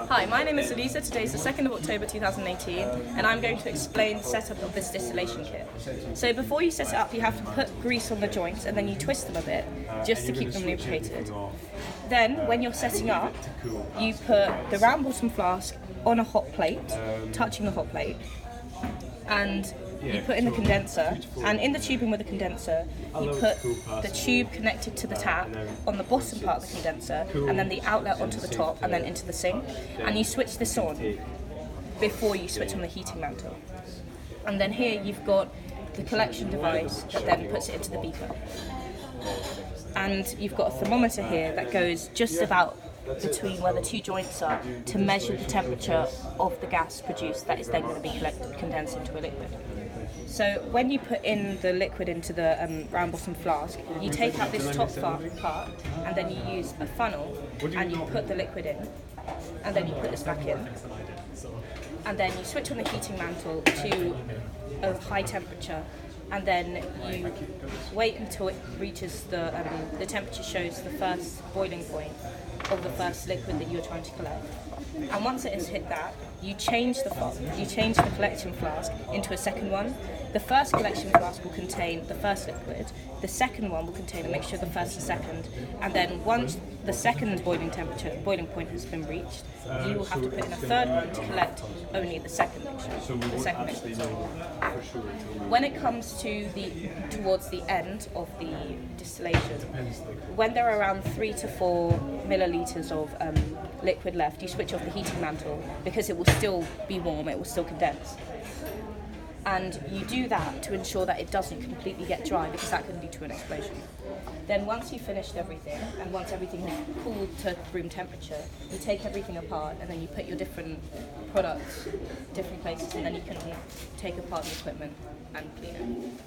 Hi, my name is Elisa. Today is the 2nd of October 2018 and I'm going to explain the setup of this distillation kit. So before you set it up you have to put grease on the joints and then you twist them a bit just to keep them lubricated. Then when you're setting up you put the round bottom flask on a hot plate, touching the hot plate, and you put in the condenser, and in the tubing with the condenser you put the tube connected to the tap on the bottom part of the condenser and then the outlet onto the top and then into the sink, and you switch this on before you switch on the heating mantle. And then here you've got the collection device that then puts it into the beaker, and you've got a thermometer here that goes just about between where the two joints are to measure the temperature of the gas produced that is then going to be condensed into a liquid. So when you put in the liquid into the round bottom flask, you take out this top part and then you use a funnel and you put the liquid in, and then you put this back in, and then you switch on the heating mantle to a high temperature, and then you wait until it reaches the temperature shows the first boiling point of the first liquid that you're trying to collect. And once it has hit that, you change the collection flask into a second one. The first collection flask will contain the first liquid, the second one will contain a mixture of the first and second, and then once the second boiling point has been reached, you will have to put in a third one to collect only the second mixture. When it comes to towards the end of the distillation, when there are around 3 to 4 milliliters of liquid left, you switch off the heating mantle because it will still be warm, it will still condense. And you do that to ensure that it doesn't completely get dry, because that can lead to an explosion. Then once you've finished everything, and once everything is cooled to room temperature, you take everything apart and then you put your different products different places, and then you can take apart the equipment and clean it.